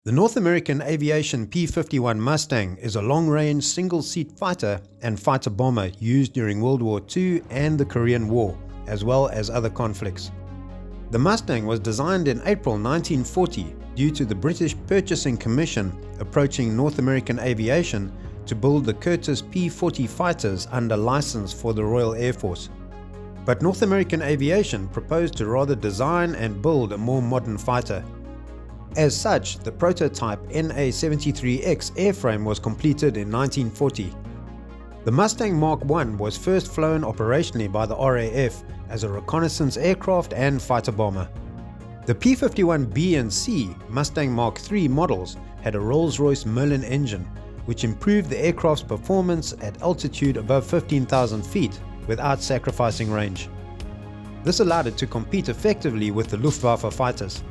The North American Aviation P-51 Mustang is a long-range single-seat fighter and fighter-bomber used during World War II and the Korean War, as well as other conflicts. The Mustang was designed in April 1940 due to the British Purchasing Commission approaching North American Aviation to build the Curtiss P-40 fighters under license for the Royal Air Force. But North American Aviation proposed to rather design and build a more modern fighter. As such, the prototype NA-73X airframe was completed in 1940. The Mustang Mark I was first flown operationally by the RAF as a reconnaissance aircraft and fighter bomber. The P-51B and C Mustang Mark III models had a Rolls-Royce Merlin engine, which improved the aircraft's performance at altitude above 15,000 feet without sacrificing range. This allowed it to compete effectively with the Luftwaffe fighters.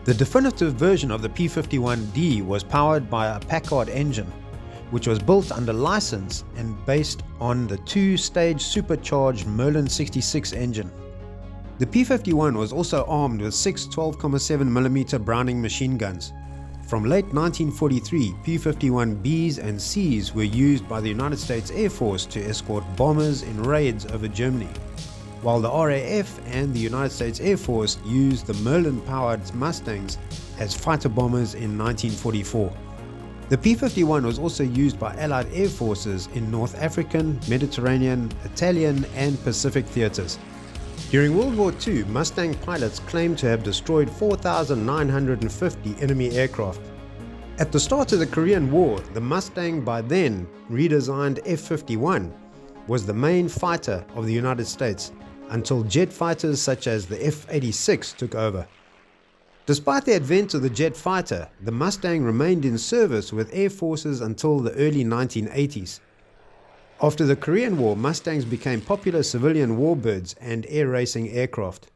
The definitive version of the P-51D was powered by a Packard engine, which was built under license and based on the two-stage supercharged Merlin 66 engine. The P-51 was also armed with 6 12.7mm Browning machine guns. From late 1943, P-51Bs and Cs were used by the United States Air Force to escort bombers in raids over Germany, while the RAF and the United States Air Force used the Merlin-powered Mustangs as fighter bombers in 1944. The P-51 was also used by Allied Air Forces in North African, Mediterranean, Italian, and Pacific theaters. During World War II, Mustang pilots claimed to have destroyed 4,950 enemy aircraft. At the start of the Korean War, the Mustang, by then redesigned F-51, was the main fighter of the United States, until jet fighters such as the F-86 took over. Despite the advent of the jet fighter, the Mustang remained in service with air forces until the early 1980s. After the Korean War, Mustangs became popular civilian warbirds and air racing aircraft.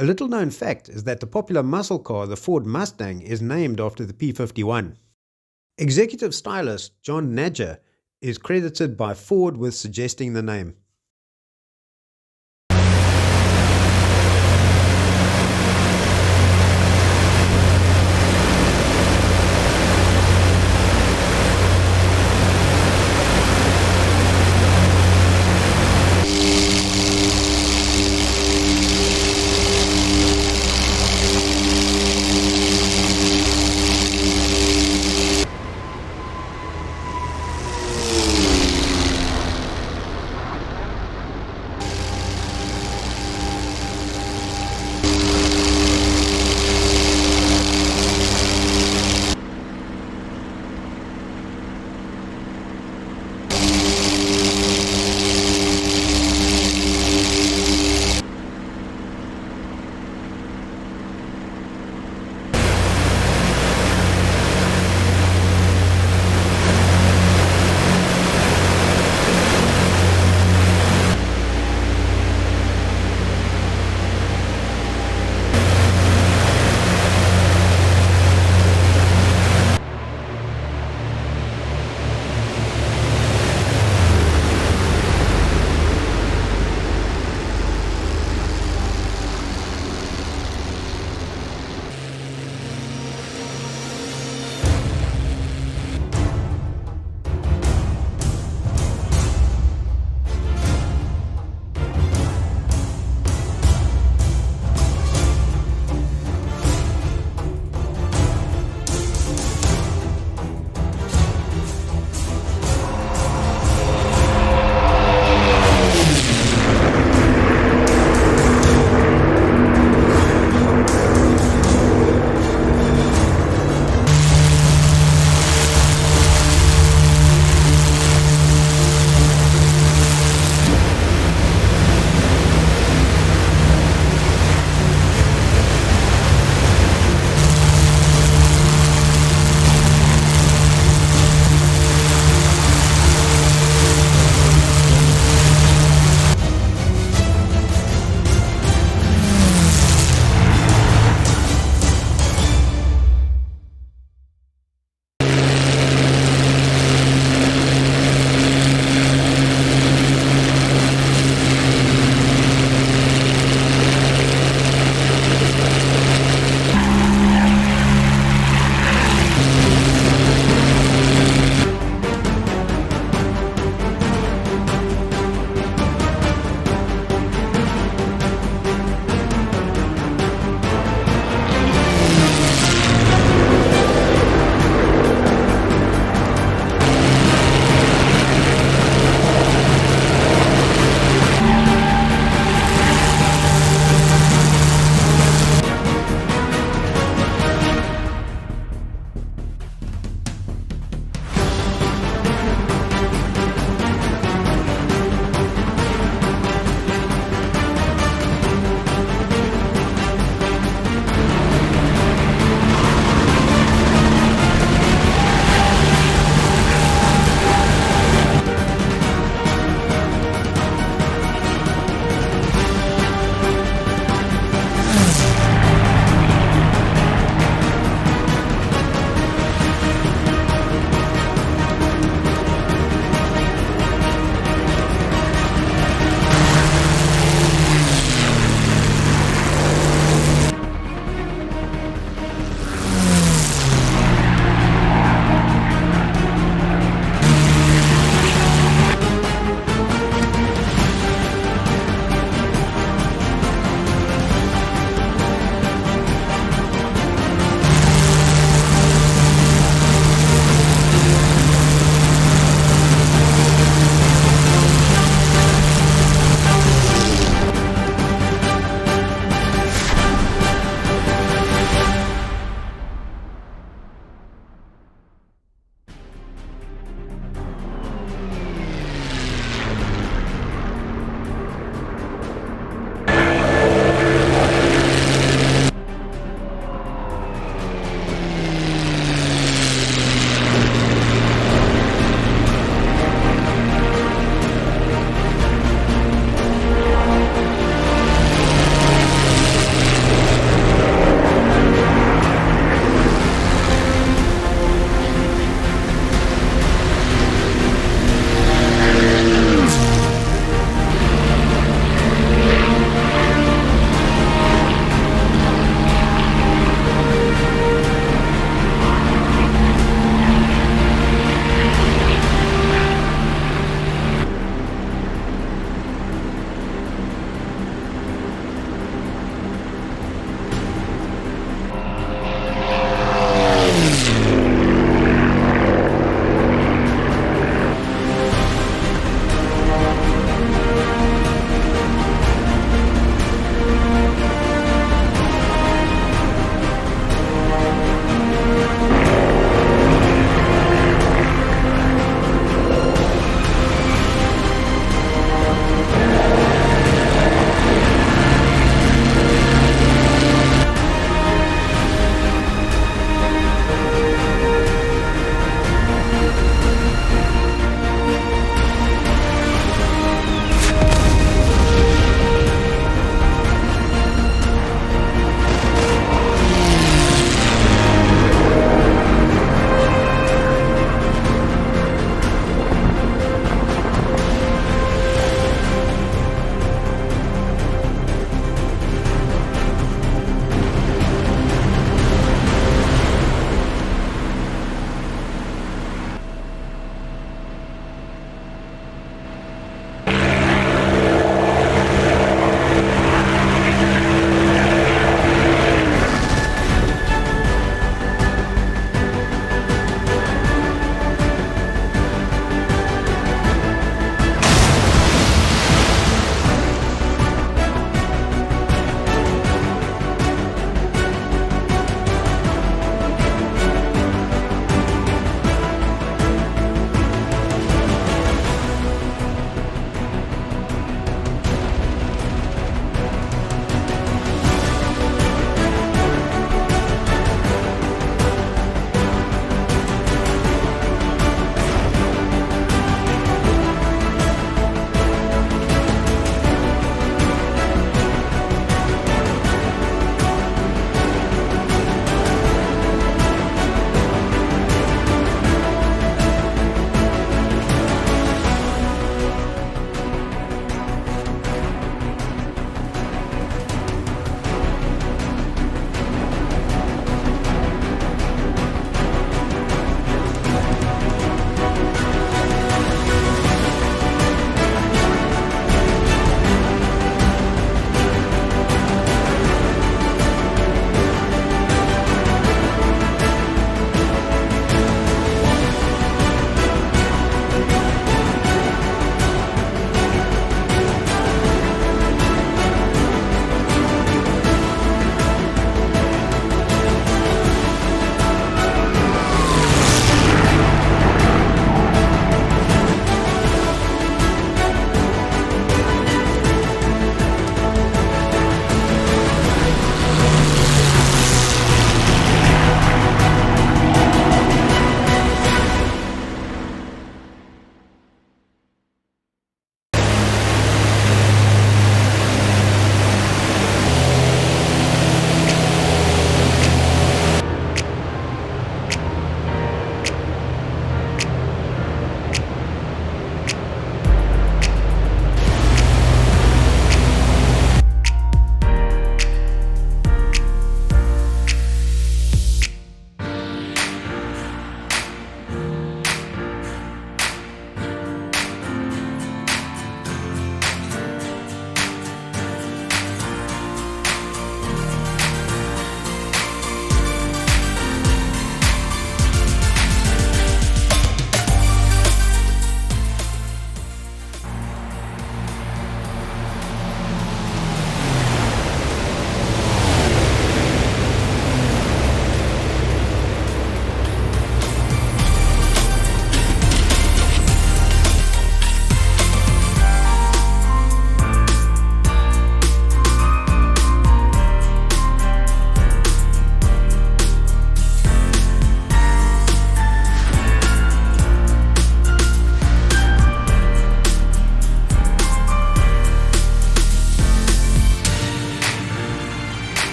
A little known fact is that the popular muscle car, the Ford Mustang, is named after the P-51. Executive stylist John Nadger is credited by Ford with suggesting the name.